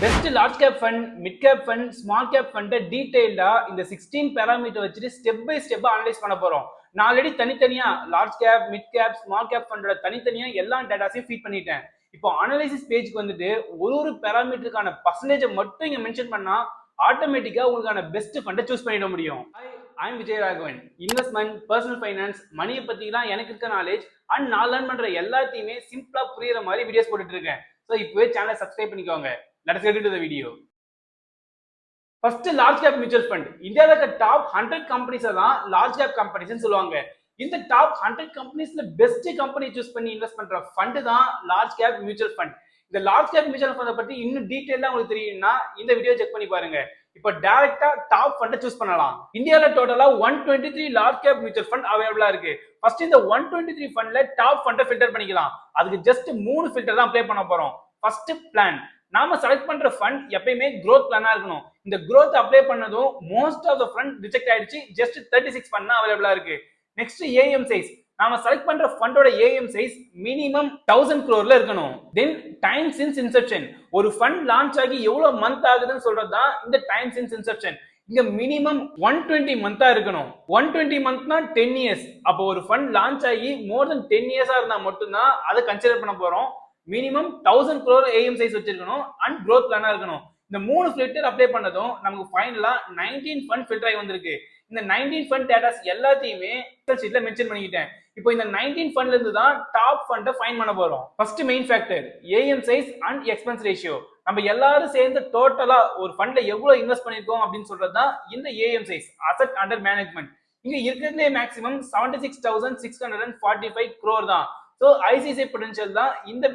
Best large cap fund, mid cap fund, small cap ஃபண்டை டீடைல்டா இந்த 16 பேராமீட்டர் வச்சுட்டு ஸ்டெப் பை ஸ்டெப்பா அனலைஸ் பண்ண போறோம். நான் ஆல்ரெடி தனித்தனியா large cap, mid cap, small cap ஃபண்டோட தனித்தனியா எல்லா டேட்டாஸையும் ஃபீட் பண்ணிட்டேன். இப்போ அனலைசிஸ் பேஜ்க்கு வந்துட்டு ஒரு பேராமீட்டருக்கான பர்சன்டேஜை மட்டும் இங்க மென்ஷன் பண்ணா ஆட்டோமேட்டிக்கா உங்களுக்கான பெஸ்ட் ஃபண்டை சூஸ் பண்ணிட முடியும். I am Vijay Raghavan. Investment, personal finance, மணியை பத்திலாம் எனக்கு இருக்க நாலேஜ் அண்ட் நான் லேர்ன் பண்ற எல்லாத்தையுமே சிம்பிளா புரியுற மாதிரி வீடியோஸ் போட்டுட்டு இருக்கேன். ஸோ இப்பவே சேனலை சப்ஸ்கிரைப் பண்ணிக்கோங்க. Let's get into the video. First, large cap mutual fund. India இருக்க top 100 companies தான் large cap companies சொல்லுவாங்க. இந்த top 100 companiesல best company choose பண்ணி இன்வெஸ்ட் பண்ற ஃபண்ட் தான் large cap mutual fund. இந்த large cap mutual fund பத்தி இன்னும் டீடைலா உங்களுக்கு தெரியும்னா இந்த வீடியோ செக் பண்ணி பாருங்க. இப்போ டைரக்டா டாப் ஃபண்டை சூஸ் பண்ணலாம். இந்தியால டோட்டலா 123 லார்ஜ் கேப் மியூச்சுவல் ஃபண்ட் அவைலபிளா இருக்கு. ஃபர்ஸ்ட் இந்த 123 ஃபண்ட்ல டாப் ஃபண்டை ஃபில்டர் பண்ணிக்கலாம். அதுக்கு ஜஸ்ட் 3 ஃபில்டர் தான் அப்ளை பண்ண போறோம். First plan. நாம செலக்ட் பண்ற ஃபண்ட் எப்பயுமே growth பிளானா இருக்கணும். இந்த growth அப்ளை பண்ணதும் most of the fund reject ஆயிடுச்சு. ஜஸ்ட் 36 ஃபண்ட் தான் அவைலபிளா இருக்கு. Next AM size. நாம செலக்ட் பண்ற ஃபண்டோட ஏஎம் சைஸ் மினிமம் 1000 crore இருக்கணும். Then time since inception. ஒரு ஃபண்ட் லான்ச் ஆகி எவ்வளவு மந்த் ஆகுதுன்னு சொல்றது தான் இந்த டைம் சின்ஸ் இன்செப்ஷன். இங்க மினிமம் 120 மந்தா இருக்கணும். 120 மந்த்னா 10 இயர்ஸ். அப்போ ஒரு ஃபண்ட் லான்ச் ஆகி மோர் தென் 10 இயர்ஸா இருந்தா மட்டும்தான் அதை கன்சிடர் பண்ண போறோம். மினிமம் 1000 crore ஏஎம் சைஸ் வச்சிருக்கணும் அண்ட் growth பிளானா இருக்கணும். இந்த 3 ஃபில்டர் அப்ளை பண்ணதும் நமக்கு ஃபைனலா 19 ஃபண்ட் ஃபில்டர் ஆகி வந்திருக்கு. இந்த 19 ஃபண்ட் டேட்டாஸ் எல்லாத்தையுமே எக்ஸல் ஷீட்ல மென்ஷன் பண்ணிக்கிட்டேன். இப்போ இந்த 19 ஃபண்ட்ல இருந்து தான் டாப் ஃபண்டை ஃபைண்ட் பண்ண போறோம். First main factor AM size and expense ratio. நம்ம எல்லாரும் சேர்ந்து டோட்டலா ஒரு ஃபண்ட்ல எவ்வளவு இன்வெஸ்ட் பண்ணிருக்கோம் அப்படின்னு சொல்றது தான் இந்த AM size, asset under management. இங்க இருக்கிறதுலே மேக்ஸிமம் 76,645 crore தான். ஸோ ஐசிஐசிஐ பொட்டன்ஷியல் தான் இந்த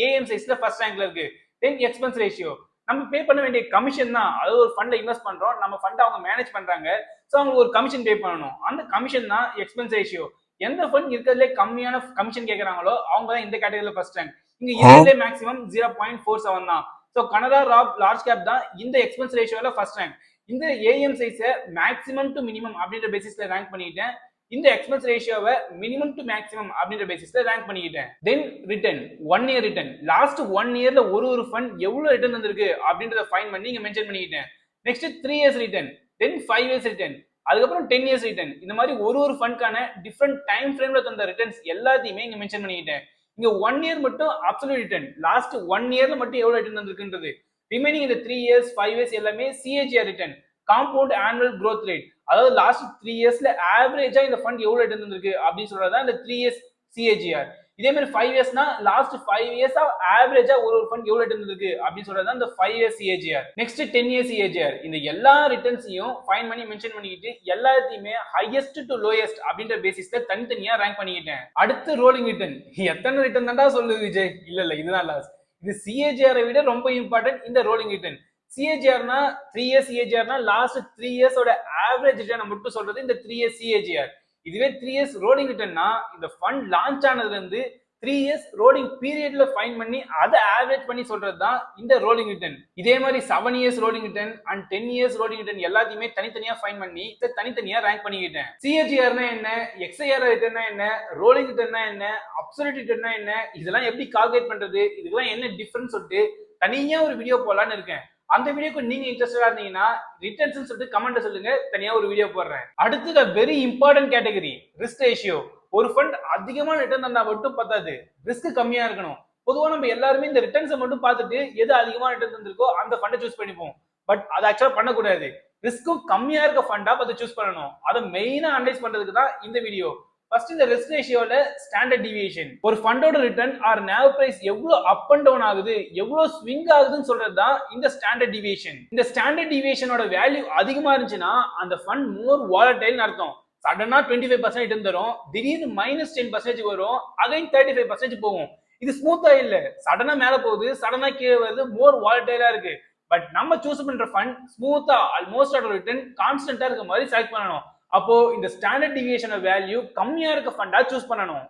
ஏஎம் சைஸ்ல ஃபர்ஸ்ட் ரேங்க்ல இருக்கு. தென் எக்ஸ்பென்ஸ் ரேஷியோ. நம்ம பே பண்ண வேண்டிய கமிஷன் தான். அதாவது ஒரு ஃபண்ட்ல இன்வெஸ்ட் பண்றோம், நம்ம ஃபண்ட் அவங்க மேனேஜ் பண்றாங்க, ஸோ அவங்களுக்கு ஒரு கமிஷன் பே பண்ணணும். அந்த கமிஷன் தான் எக்ஸ்பென்ஸ் ரேஷியோ. எந்த ஃபண்ட் இருக்கிறதுலே கம்மியான கமிஷன் கேட்கறாங்களோ அவங்க தான் இந்த கேட்டகரியில ஃபர்ஸ்ட் ரேங்க். இங்க இருக்கிறதுலே மேக்ஸிமம் 0.47 தான். ஸோ கனடா லார்ஜ் கேப் தான் இந்த எக்ஸ்பென்ஸ் ரேஷியோல ஃபர்ஸ்ட் ரேங்க். இந்த ஏஎம் சைஸை மேக்ஸிமம் டு மினிமம் அப்படின்ற பேசிஸ்ல ரேங்க் பண்ணிட்டேன். இந்த எக்ஸ்பென்ஸ் ரேஷியோவை மினிமம் டு மேக்ஸிமம் அப்படின்ற பேசிஸ்ல ரேங்க் பண்ணிக்கிட்டேன். தென் ரிட்டர்ன், 1 இயர் ரிட்டர்ன். லாஸ்ட் 1 இயர்ல ஒரு ஃபண்ட் எவ்வளவு ரிட்டர்ன் வந்திருக்கு அப்படின்றத ஃபைண்ட் பண்ணி இங்க மென்ஷன் பண்ணிக்கிட்டேன். நெக்ஸ்ட் 3 இயர்ஸ் ரிட்டர்ன், தென் 5 இயர்ஸ் ரிட்டர்ன், அதுக்கப்புறம் 10 இயர்ஸ் ரிட்டர்ன். இந்த மாதிரி ஒரு ஃபண்ட்கான டிஃபரெண்ட் டைம் ஃப்ரேம்ல தந்த ரிட்டர்ன்ஸ் எல்லாத்தையுமே இங்க மென்ஷன் பண்ணிக்கிட்டேன். இங்க 1 இயர் மட்டும் அப்சல்யூட் ரிட்டர்ன், லாஸ்ட் 1 இயர்ல மட்டும் எவ்வளவு ரிட்டர்ன் வந்திருக்குன்றது. ரிமைனிங் இந்த 3 இயர்ஸ் 5 இயர்ஸ் எல்லாமே CAGR return, compound annual growth rate. அதாவது லாஸ்ட் 3 இயர்ஸ்ல ஆவரேஜா இந்த ஃபண்ட் எவ்வளவு ரிட்டர்ன் வந்திருக்கு அப்படின்னு சொல்றதா இந்த 3 இயர்ஸ் சிஏஜிஆர். இதே மாதிரி 5 இயர்ஸ்னா லாஸ்ட் 5 இயர்ஸா ஆவரேஜா ஒரு ஃபண்ட் எவ்வளவு ரிட்டர்ன் வந்திருக்கு அப்படின்னு சொல்றதா இந்த 5 years CAGR. Next 10 years CAGR. இந்த எல்லா ரிட்டர்ன்ஸையும் ஃபைண்ட் பண்ணி மென்ஷன் பண்ணிக்கிட்டு எல்லாத்தையுமே ஹையஸ்ட் டு லோயஸ்ட் அப்படின்ற பேசிஸ்ல தனித்தனியா ரேங்க் பண்ணிக்கிட்டேன். அடுத்து ரோலிங் ரிட்டர்ன். எத்தனை ரிட்டர்ன் தான்டா சொல்லுது விஜய்? இல்ல இதுதான் லாஸ்ட். இது சிஏஜிஆரை விட ரொம்ப இம்பார்ட்டன்ட் இந்த ரோலிங் ரிட்டர்ன். சிஏஜிஆர்னா 3 இயர்ஸ் சிஏஜிஆர்னா லாஸ்ட் 3 இயர்ஸோட ஆவரேஜ் ரிட்டர்ன் மட்டும் சொல்றது இந்த 3 இயர்ஸ் சிஏஜிஆர். இதுவே 3 இயர்ஸ் ரோலிங் ரிட்டர்ன்னா இந்த ஃபண்ட் லான்ச் ஆனதுல இருந்து 3 இயர்ஸ் ரோலிங் பீரியட்ல ஃபைண்ட் பண்ணி அதை ஆவரேஜ் பண்ணி சொல்றது தான் இந்த ரோலிங் ரிட்டர்ன். இதே மாதிரி 7 years rolling return and 10 years rolling return எல்லாத்தையுமே தனித்தனியா ஃபைண்ட் பண்ணி தனித்தனியா ரேங்க் பண்ணிக்கிட்டேன். சிஏஜிஆர்னா என்ன, எக்ஸ்ஐஆர் ரிட்டர்னா என்ன, ரோலிங் ரிட்டர்னா என்ன, அப்சல்யூட் ரிட்டர்னா என்ன, இதெல்லாம் எப்படி கால்குலேட் பண்றது, இதுக்கெல்லாம் என்ன டிஃபரன்ஸ் சொல்லிட்டு தனியா ஒரு வீடியோ போடலான்னு இருக்கேன். அந்த வீடியோக்கு நீங்க இன்ட்ரெஸ்டடா இருந்தீங்கன்னா ரிட்டர்ன்ஸ் சொல்லிட்டு கமெண்ட்ல சொல்லுங்க, தனியா ஒரு வீடியோ போடுறேன். அடுத்து very important category risk ratio. ஒரு ஃபண்ட் அதிகமான ரிட்டர்ன் தந்தா மட்டும் பத்தாது, ரிஸ்க் கம்மியா இருக்கணும். பொதுவா நம்ம எல்லாருமே இந்த ரிட்டர்ன்ஸை மட்டும் பார்த்துட்டு எது அதிகமான ரிட்டர்ன் தந்திருக்கோ அந்த ஃபண்டை சூஸ் பண்ணிப்போம். பட் அதை ஆக்சுவலா பண்ணக்கூடாது. ரிஸ்க்கும் கம்மியா இருக்க ஃபண்டா பார்த்து சூஸ் பண்ணணும். அதை மெயினா அனலைஸ் பண்றதுக்கு தான் இந்த வீடியோ. ஃபர்ஸ்ட் இந்த ரிஸ்க் ரேஷியோல ஸ்டாண்டர்ட் டிவியேஷன். ஒரு ஃபண்டோட ரிட்டர்ன் ஆர் நேவ் பிரைஸ் எவ்வளவு அப் அண்ட் டவுன் ஆகுது, எவ்வளவு ஸ்விங் ஆகுதுன்னு சொல்றது தான் இந்த ஸ்டாண்டர்ட் டிவியேஷன். இந்த ஸ்டாண்டர்ட் டிவியேஷனோட வேல்யூ அதிகமா இருந்துச்சுன்னா அந்த ஃபண்ட் மோர் வாலடைல்னு அர்த்தம். சடனா 25% ரிட்டர்ன் தரும், திடீர்னு -10% வரும், அகைன் 35% போகும். இது ஸ்மூத்தா இல்ல, சடனா மேல போகுது, சடனா கீழே வருது, மோர் வாலடைலா இருக்கு. பட் நம்ம சூஸ் பண்ற ஃபண்ட் ஸ்மூத்தா ஆல்மோஸ்ட் அதோட ரிட்டர்ன் கான்ஸ்டன்டா இருக்க மாதிரி செலக்ட் பண்ணணும். அப்போ இந்த ஸ்டாண்டர்ட் டிவியேஷன் வேல்யூ கம்மியா இருக்க ஃபண்டா சூஸ் பண்ணணும்.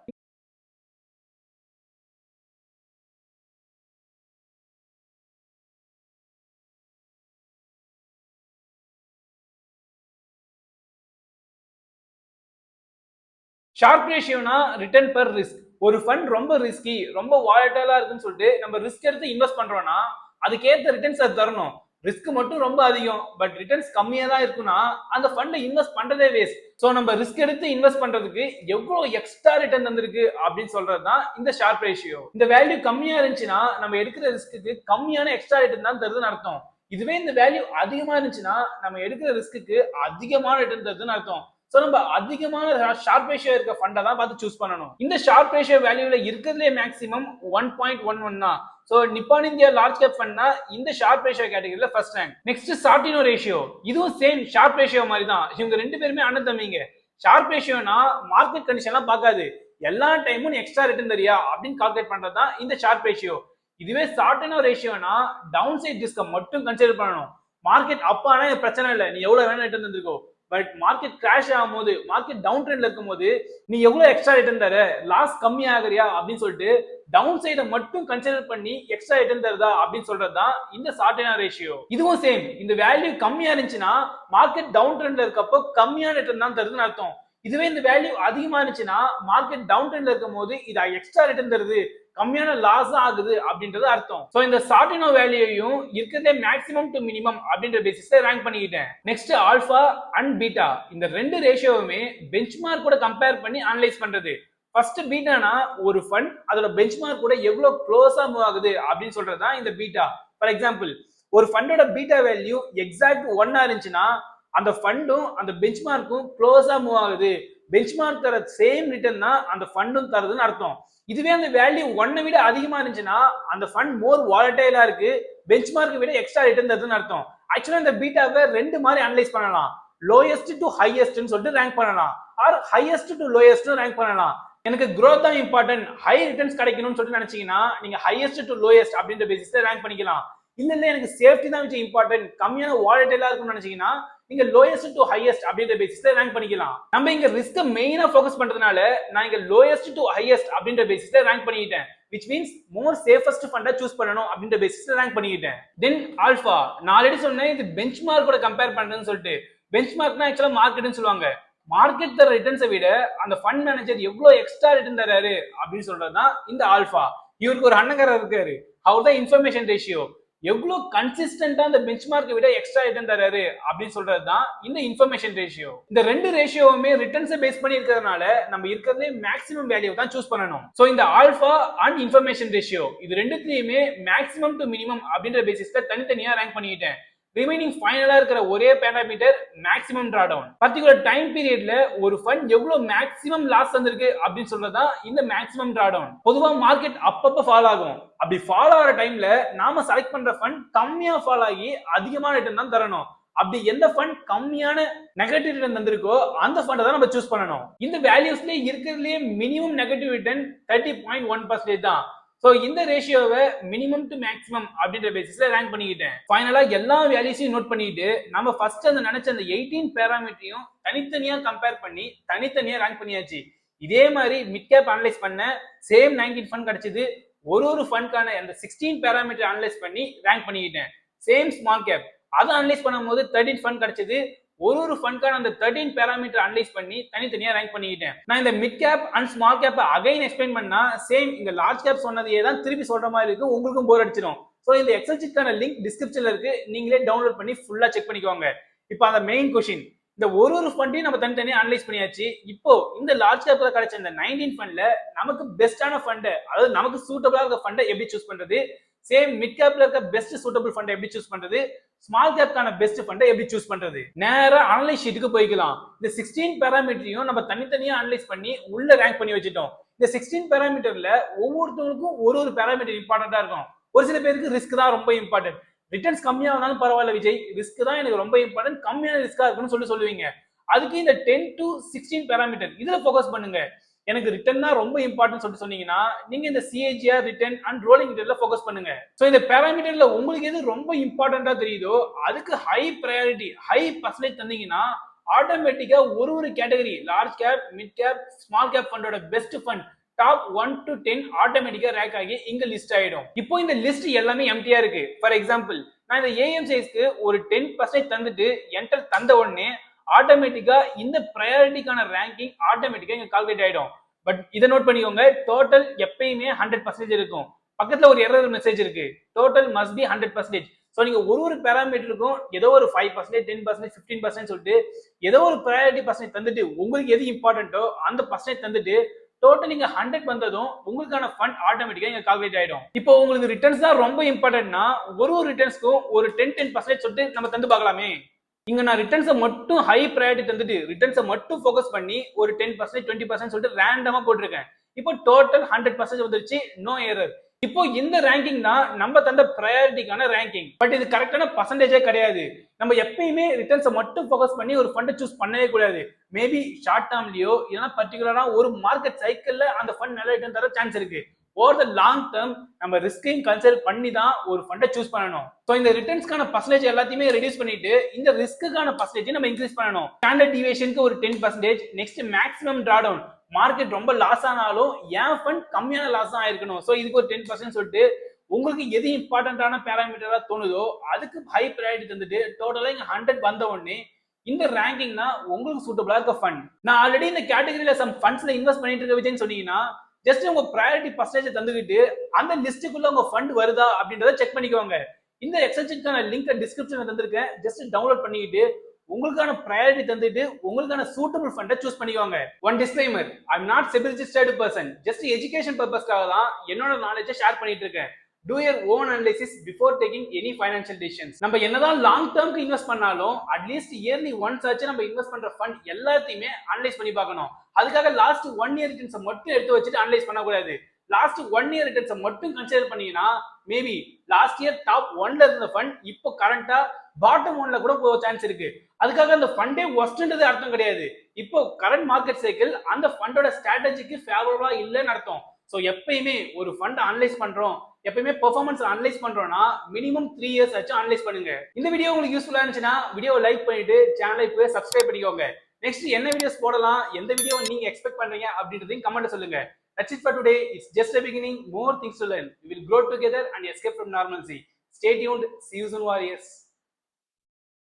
ஷார்ப் ரேஷியோனா ரிட்டர்ன் பெர் ரிஸ்க். ஒரு ஃபண்ட் ரொம்ப ரிஸ்கி, ரொம்ப வாலடைலா இருக்குன்னு சொல்லிட்டு நம்ம ரிஸ்க் எடுத்து இன்வெஸ்ட் பண்றோம்னா அதுக்கேற்ற ரிட்டர்ன்ஸ் அது தரணும். ரிஸ்க் மட்டும் ரொம்ப அதிகம், பட் ரிட்டர்ன்ஸ் கம்மியா தான் இருக்குன்னா அந்த ஃபண்டை இன்வெஸ்ட் பண்றதே வேஸ்ட். ஸோ நம்ம ரிஸ்க் எடுத்து இன்வெஸ்ட் பண்றதுக்கு எவ்வளவு எக்ஸ்ட்ரா ரிட்டர்ன் வந்திருக்கு அப்படின்னு சொல்றது தான் இந்த ஷார்ப் ரேஷியோ. இந்த வேல்யூ கம்மியா இருந்துச்சுன்னா நம்ம எடுக்கிற ரிஸ்க்கு கம்மியான எக்ஸ்ட்ரா ரிட்டர்ன் தான் தருதுன்னு அர்த்தம். இதுவே இந்த வேல்யூ அதிகமா இருந்துச்சுன்னா நம்ம எடுக்கிற ரிஸ்க்கு அதிகமான ரிட்டர்ன் தருதுன்னு அர்த்தம். சோ நம்ம அதிகமான ஷார்ப் ரேஷியோ இருக்க ஃபண்டை தான் பார்த்து சூஸ் பண்ணணும். இந்த ஷார்ப் ரேஷியோ வேல்யூல இருக்கிறதுலே மேக்ஸிமம் 1.11 தான். So Nippon India large cap ஃபண்ட்னா இந்த ஷார்ப் ரேஷியோ கேட்டகரியில first rank. Next Sortino ratio, இதுவும் சேம் ஷார்ப் ரேஷியோ மாதிரி தான். இவங்க ரெண்டு பேருமே அண்ணன் தம்பிங்க. ஷார்ப் ரேஷியோனா மார்க்கெட் கண்டிஷன்லாம் பார்க்காது, எல்லா டைமும் எக்ஸ்ட்ரா ரிட்டர்ன் தரியா அப்படின்னு கால்குலேட் பண்றது தான் இந்த ஷார்ப் ரேஷியோ. இதுவே சார்டினோ ரேஷியோனா டவுன் சைட் ரிஸ்க மட்டும் கன்சிடர் பண்ணணும். மார்க்கெட் அப் ஆனா பிரச்சனை இல்லை, நீ எவ்வளவு வேணா ரிட்டர்ன் தந்துருக்கோ. பட் மார்க்கெட் கிராஷ் ஆகும் போது, மார்க்கெட் டவுன் ட்ரெண்ட்ல இருக்கும் போது நீ எவ்வளவு எக்ஸ்ட்ரா ரிட்டர்ன் தர, லாஸ் கம்மி ஆகுறியா அப்படின்னு சொல்லிட்டு டவுன் சைட மட்டும் கன்சிடர் பண்ணி எக்ஸ்ட்ரா ரிட்டர்ன் தருதா அப்படின்னு சொல்றதுதான் இந்த சார்டினோ ரேஷியோ. இதுவும் சேம். இந்த வேல்யூ கம்மியா இருந்துச்சுன்னா மார்க்கெட் டவுன் ட்ரெண்ட்ல இருக்கப்போ கம்மியான ரிட்டர்ன் தான் தருதுன்னு அர்த்தம். இதுவே இந்த வேல்யூ அதிகமா இருந்துச்சுன்னா மார்க்கெட் டவுன் ட்ரெண்ட்ல இருக்கும் போது இது எக்ஸ்ட்ரா ரிட்டர்ன் தருது, கம்மியான லாஸ் ஆகுது அப்படின்றது அர்த்தம். சோ இந்த சார்டினோ வேல்யூவையும் இருக்கிறதே மேக்ஸிமம் டு மினிமம் அப்படின்ற பேசிஸ்ல ரேங்க் பண்ணிக்கிட்டேன். நெக்ஸ்ட் ஆல்பா அண்ட் பீட்டா, இந்த ரெண்டு ரேஷியோவுமே பெஞ்ச்மார்க் கூட கம்பேர் பண்ணி அனலைஸ் பண்றது. ஃபர்ஸ்ட் பீட்டானா ஒரு ஃபண்ட் அதோட பெஞ்ச்மார்க் கூட எவ்வளவு க்ளோஸா மூவ் ஆகுது அப்படின்னு சொல்றதுதான் இந்த பீட்டா. ஃபார் எக்ஸாம்பிள், ஒரு ஃபண்டோட பீட்டா வேல்யூ எக்ஸாக்ட் 1 இருந்துச்சுன்னா அந்த ஃபண்டும் அந்த பெஞ்ச்மார்க்கும் க்ளோஸா மூவ் ஆகுது, பெஞ்ச்மார்க் தர சேம் ரிட்டர்ன் தான் அந்த ஃபண்டும் தருதுன்னு அர்த்தம். இதுவே அந்த வேல்யூ 1 விட அதிகமா இருந்துச்சுன்னா அந்த ஃபண்ட் மோர் வாலடைலா இருக்கு, பெஞ்ச்மார்க் விட எக்ஸ்ட்ரா ரிட்டர்ன் தருதுன்னு அர்த்தம். ஆக்சுவலா இந்த பீட்டாவை ரெண்டு மாதிரி அனலைஸ் பண்ணலாம். லோயஸ்ட் டு ஹையஸ்ட்னு சொல்லிட்டு ரேங்க் பண்ணலாம், or highest to lowest rank பண்ணலாம். எனக்கு growth தான் இம்பார்ட்டன்ட், ஹை ரிட்டர்ன்ஸ் கிடைக்கணும்னு சொல்லிட்டு நினைச்சீங்கன்னா நீங்க ஹையஸ்ட் டு லோயஸ்ட் அப்படின்ற பேசிஸ்ல ரேங்க் பண்ணிக்கலாம். இல்ல எனக்கு சேஃப்டி தான் கொஞ்சம் இம்பார்ட்டன்ட், கம்மியான வாலடைலா இருக்கும்னு நினைச்சீங்கன்னா நீங்க லோயஸ்ட் டு ஹையஸ்ட் அப்படின்ற பேசிஸ்ல ரேங்க் பண்ணிக்கலாம். நம்ம இங்க ரிஸ்க் மெயினா ஃபோக்கஸ் பண்றதுனால நான் இங்க லோயஸ்ட் டு ஹையஸ்ட் அப்படின்ற பேசிஸ்ல ரேங்க் பண்ணிட்டேன். which means more safest ஃபண்டை சூஸ் பண்ணணும் அப்படின்ற பேசிஸ்ல ரேங்க் பண்ணிட்டேன். தென் ஆல்பா, நான் ஆல்ரெடி சொன்னேன் இது பெஞ்ச்மார்க் கூட கம்பேர் பண்றேன்னு சொல்லிட்டு. பெஞ்ச்மார்க்னா ஆக்சுவலா மார்க்கெட்னு சொல்லுவாங்க. மார்க்கெட் தர ரிட்டர்ன்ஸை விட அந்த ஃபண்ட் மேனேஜர் எவ்வளவு எக்ஸ்ட்ரா ரிட்டர்ன் தராரு அப்படின்னு சொல்றதுதான் இந்த ஆல்பா. இவருக்கு ஒரு அண்ணங்காரர் இருக்காரு, அவர் தான் இன்ஃபர்மேஷன் ரேஷியோ. எவ்வளவு கன்சிஸ்டன்டா அந்த பெஞ்ச்மார்க்கை விட எக்ஸ்ட்ரா ரிட்டர்ன் தராரு அப்படின்னு சொல்றதுதான் இந்த இன்ஃபர்மேஷன் ரேஷியோ. இந்த ரெண்டு ரேஷியோவுமே ரிட்டர்ன்ஸை பேஸ் பண்ணி இருக்கிறதுனால நம்ம இருக்கிறதே மேக்ஸிமம் வேல்யூ தான் சூஸ் பண்ணணும். சோ இந்த ஆல்பா அண்ட் இன்ஃபர்மேஷன் ரேஷியோ இது ரெண்டுத்துலயுமே மேக்ஸிமம் டு மினிமம் அப்படின்ற பேசிஸ்ல தனித்தனியா ரேங்க் பண்ணிட்டேன். ரிமைனிங் ஃபைனலா இருக்கிற ஒரே parameter maximum drawdown. Particular time பீரியட்ல ஒரு ஃபண்ட் எவ்வளவு மேக்ஸிமம் லாஸ் வந்திருக்கு அப்படின்னு சொல்றதா இந்த மேக்ஸிமம் டிராடவுன். பொதுவா மார்க்கெட் அப்பப்ப ஃபால் ஆகும், அப்படி ஃபால் ஆகிற டைம்ல நாம செலக்ட் பண்ற ஃபண்ட் கம்மியா ஃபால் ஆகி அதிகமான ரிட்டர்ன் தான் தரணும். அப்படி எந்த ஃபண்ட் கம்மியான நெகட்டிவ் ரிட்டர்ன் தந்திருக்கோ அந்த ஃபண்டை தான் நம்ம சூஸ் பண்ணணும். இந்த வேல்யூஸ்லயே இருக்கிறதுலயே மினிமம் நெகட்டிவ் ரிட்டர்ன் 30.1% தான். சோ இந்த ரேஷியோவை மினிமம் டு மேக்ஸிமம் அப்படின்ற பேசிஸ்ல ரேங்க் பண்ணிக்கிட்டேன். ஃபைனலா எல்லா வேல்யூஸையும் நோட் பண்ணிட்டு நம்ம ஃபர்ஸ்ட் அந்த நினைச்ச அந்த 18 பேராமீட்டரையும் தனித்தனியா கம்பேர் பண்ணி தனித்தனியா ரேங்க் பண்ணியாச்சு. இதே மாதிரி மிட் கேப் அனலைஸ் பண்ண சேம் 19 ஃபண்ட் கிடைச்சது. ஒரு ஃபண்ட்கான அந்த 16 பேராமீட்டர் அனலைஸ் பண்ணி ரேங்க் பண்ணிக்கிட்டேன். சேம் ஸ்மால் கேப் அதை அனலைஸ் பண்ணும்போது 13 ஃபண்ட் கிடைச்சது. ஒரு ஃபண்ட்கான அந்த 13 பேராமீட்டர் அனலைஸ் பண்ணி தனித்தனியா ரேங்க் பண்ணிக்கிட்டேன். நான் இந்த mid cap and small cap again explain பண்ணா சேம் இந்த லார்ஜ் கேப் சொன்னதையே தான் திருப்பி சொல்ற மாதிரி இருக்கு, உங்களுக்கும் போர் அடிச்சிடும். சோ இந்த எக்ஸல் ஷீட்கான லிங்க் டிஸ்கிரிப்ஷன்ல இருக்கு, நீங்களே டவுன்லோட் பண்ணி ஃபுல்லா செக் பண்ணிக்கோங்க. இப்போ அந்த மெயின் கொஸ்டின், இந்த ஒரு ஃபண்டையும் நம்ம தனித்தனியா அனலைஸ் பண்ணியாச்சு. இப்போ இந்த லார்ஜ் கேப்ல கிடைச்ச இந்த 19 ஃபண்ட்ல நமக்கு பெஸ்டான ஃபண்ட், அதாவது நமக்கு சூட்டபிளா இருக்க ஃபண்டை எப்படி சூஸ் பண்றது, சேம் மிட் கேப்ல இருக்க பெஸ்ட் சூட்டபிள் ஃபண்டை எப்படி சூஸ் பண்றது, ஸ்மால் கேப்கான பெஸ்ட் ஃபண்டை எப்படி சூஸ் பண்றது, நேரா அனலைஸ் ஷீட்டுக்கு போய்க்கலாம். இந்த 16 பேராமீட்டரையும் நம்ம தனித்தனியா அனலைஸ் பண்ணி உள்ள ரேங்க் பண்ணி வச்சுட்டோம். இந்த 16 பேராமீட்டர்ல ஒவ்வொருத்தவங்களுக்கும் ஒரு பேராமீட்டர் இம்பார்ட்டன்டா இருக்கும். ஒரு சில பேருக்கு ரிஸ்க் தான் ரொம்ப இம்பார்ட்டன்ட், ரிட்டர்ன்ஸ் கம்மியா இருந்தாலும் பரவாயில்ல விஜய், ரிஸ்க் தான் எனக்கு ரொம்ப இம்பார்ட்டன்ட், கம்மியான ரிஸ்கா இருக்குன்னு சொல்லுவீங்க. அதுக்கு இந்த 10 to 16 பேராமீட்டர் இதுல ஃபோக்கஸ் பண்ணுங்க. எனக்கு ரிட்டர்ன் தான் ரொம்ப இம்பார்ட்டன்ட் சொல்லிட்டு சொன்னீங்கன்னா நீங்க இந்த சிஏஜிஆர் ரிட்டர்ன் அண்ட் ரோலிங் ரிட்டர்ன்ல ஃபோக்கஸ் பண்ணுங்க. சோ இந்த பேராமீட்டர்ல உங்களுக்கு எது ரொம்ப இம்பார்ட்டன்ட்டா தெரியுதோ அதுக்கு ஹை பிரையாரிட்டி, ஹை பர்சன்டேஜ் தந்தீங்கன்னா ஆட்டோமேட்டிக்கா ஒரு category large cap, mid cap, small cap ஃபண்டோட பெஸ்ட் ஃபண்ட் டாப் 1 to 10 ஆட்டோமேட்டிக்கா ரேங்க் ஆகி இங்க லிஸ்ட் ஆயிடும். இப்போ இந்த லிஸ்ட் எல்லாமே எம்டியா இருக்கு. ஃபார் எக்ஸாம்பிள், நான் இந்த ஏஎம் சைஸ்க்கு ஒரு 10% தந்துட்டு என்டர் தந்த உடனே ஆட்டோமேட்டிக்கா இந்த பிரையாரிட்டிக்கான ரேங்கிங் ஆட்டோமேட்டிக்கா இங்க கால்குலேட் ஆயிடும். பட் இதை நோட் பண்ணிக்கோங்க, டோட்டல் எப்பயுமே 100% இருக்கும். பக்கத்துல ஒரு எரர் மெசேஜ் இருக்கு, டோட்டல் மஸ்ட் பி 100%. ஸோ நீங்க ஒரு பேராமீட்டருக்கும் ஏதோ ஒரு 5%, 10%, 15% சொல்லிட்டு ஏதோ ஒரு ப்ரையாரிட்டி பர்சன்டேஜ் தந்துட்டு உங்களுக்கு எது இம்பார்ட்டன்ட்டோ அந்த பர்சன்டேஜ் தந்துட்டு டோட்டல் நீங்க 100 வந்ததும் உங்களுக்கான ஃபண்ட் ஆட்டோமேட்டிக்கா இங்க கால்குலேட் ஆயிடும். இப்போ உங்களுக்கு ரிட்டர்ன்ஸ் தான் ரொம்ப இம்பார்ட்டன்ட்னா ஒரு ரிட்டர்ன்ஸ்க்கும் ஒரு 10% சொல்லிட்டு நம்ம தந்து பார்க்கலாமே. இங்க நான் ரிட்டர்ன்ஸை மட்டும் ஹை ப்ரையாரிட்டி தந்துட்டு ரிட்டர்ன்ஸை மட்டும் ஃபோக்கஸ் பண்ணி ஒரு 10%, 20% சொல்லிட்டு ரேண்டமா போட்டிருக்கேன். இப்போ டோட்டல் 100% வந்துருச்சு, நோ எரர். இப்போ இந்த ரேங்கிங் தான் நம்ம தந்த ப்ரையாரிட்டிக்கான ரேங்கிங். பட் இது கரெக்டான பர்சன்டேஜே கிடையாது. நம்ம எப்பயுமே ரிட்டர்ன்ஸை மட்டும் ஃபோக்கஸ் பண்ணி ஒரு ஃபண்டை சூஸ் பண்ணவே கூடாது. மேபி ஷார்ட் டேர்ம்லயோ இல்லைன்னா பர்டிகுலரா ஒரு மார்க்கெட் சைக்கிள்ல அந்த ஃபண்ட் நல்ல ரிட்டர்ன் தர சான்ஸ் இருக்கு. ஓவர் த லாங் டேர்ம் நம்ம ரிஸ்கையும் கன்சிடர் பண்ணி தான் ஒரு ஃபண்டை சூஸ் பண்ணணும். ஸோ இந்த ரிட்டர்ன்ஸ்க்கான பர்சன்டேஜ் எல்லாத்தையுமே ரெடியூஸ் பண்ணிட்டு இந்த ரிஸ்க்குக்கான பர்சன்டேஜ் நம்ம இன்க்ரீஸ் பண்ணணும். ஸ்டாண்டர்ட் டிவியேஷனுக்கு ஒரு 10%, நெக்ஸ்ட் மேக்ஸிமம் டிராடவுன், மார்க்கெட் ரொம்ப லாஸ் ஆனாலும் என் ஃபண்ட் கம்மியான லாஸ் தான் ஆயிருக்கணும். ஸோ இதுக்கு ஒரு 10% சொல்லிட்டு உங்களுக்கு எது இம்பார்ட்டன்டான பேராமீட்டரா தோணுதோ அதுக்கு ஹை ப்ரையாரிட்டி தந்துட்டு டோட்டலா இங்க 100 வந்த உடனே இந்த ரேங்கிங் தான் உங்களுக்கு சூட்டபிளா இருக்க ஃபண்ட். நான் ஆல்ரெடி இந்த கேட்டகரியில சம் ஃபண்ட்ஸ்ல இன்வெஸ்ட் பண்ணிட்டு இருக்க விஜய்னு சொன்னீங்கன்னா ஜஸ்ட் உங்க ப்ரையாரிட்டி பர்சன்டேஜ் தந்துக்கிட்டு அந்த லிஸ்ட்டுக்குள்ள உங்க ஃபண்ட் வருதா அப்படின்றத செக் பண்ணிக்கோங்க. இந்த எக்ஸென்ஷனுக்கான லிங்க் டிஸ்கிரிப்ஷன்ல தந்திருக்கேன், ஜஸ்ட் டவுன்லோட் பண்ணிக்கிட்டு உங்களுக்கான ப்ரையாரிட்டி தந்துட்டு உங்களுக்கான சூட்டபிள் ஃபண்டை சூஸ் பண்ணிக்கோங்க. One disclaimer, I am not SEBI registered person, just education பர்பஸ்க்காக தான் என்னோட நாலேஜை ஷேர் பண்ணிட்டு இருக்கேன். Do your own analysis before taking any financial decisions. நம்ம என்னதான் லாங் டேர்ம்க்கு இன்வெஸ்ட் பண்ணாலும் அட்லீஸ்ட் இயர்லி ஒன்ஸ் ஆச்சு நம்ம இன்வெஸ்ட் பண்ற ஃபண்ட் எல்லாத்தையுமே அனலைஸ் பண்ணி பார்க்கணும். அதுக்காக லாஸ்ட் 1 இயர் ரிட்டர்ன்ஸை மட்டும் எடுத்து வச்சுட்டு அனலைஸ் பண்ணக்கூடாது. லாஸ்ட் 1 இயர் ரிட்டர்ன்ஸை மட்டும் கன்சிடர் பண்ணீங்கன்னா மேபி லாஸ்ட் இயர் டாப் 1ல இருந்த ஃபண்ட் இப்போ கரண்டா பாட்டம் 1ல கூட போக சான்ஸ் இருக்கு. அதுக்காக அந்த ஃபண்டே ஒஸ்ட்ன்றது அர்த்தம் கிடையாது. இப்போ கரண்ட் மார்க்கெட் சைக்கிள் அந்த ஃபண்டோட ஸ்ட்ராட்டஜிக்கு ஃபேவரபிளா இல்லைன்னு அர்த்தம். ஸோ எப்பயுமே ஒரு ஃபண்ட் அனலைஸ் பண்றோம், எப்பயுமே பெர்ஃபார்மன்ஸ் அனலைஸ் பண்றோம்னா மினிமம் 3 இயர்ஸ் ஆச்சு அனலைஸ் பண்ணுங்க. இந்த வீடியோ உங்களுக்கு யூஸ்ஃபுல்லா இருந்துச்சுன்னா வீடியோவை லைக் பண்ணிட்டு சேனலை இப்பவே சப்ஸ்கிரைப் பண்ணிக்கோங்க. நெக்ஸ்ட் என்ன வீடியோஸ் போடலாம், எந்த வீடியோ நீங்க எக்ஸ்பெக்ட் பண்றீங்க அப்படின்றதையும் கமெண்ட்ல சொல்லுங்க. That's it for today. It's just a beginning. More things to learn. We will grow together and escape from normalcy. Stay tuned. See you soon, warriors.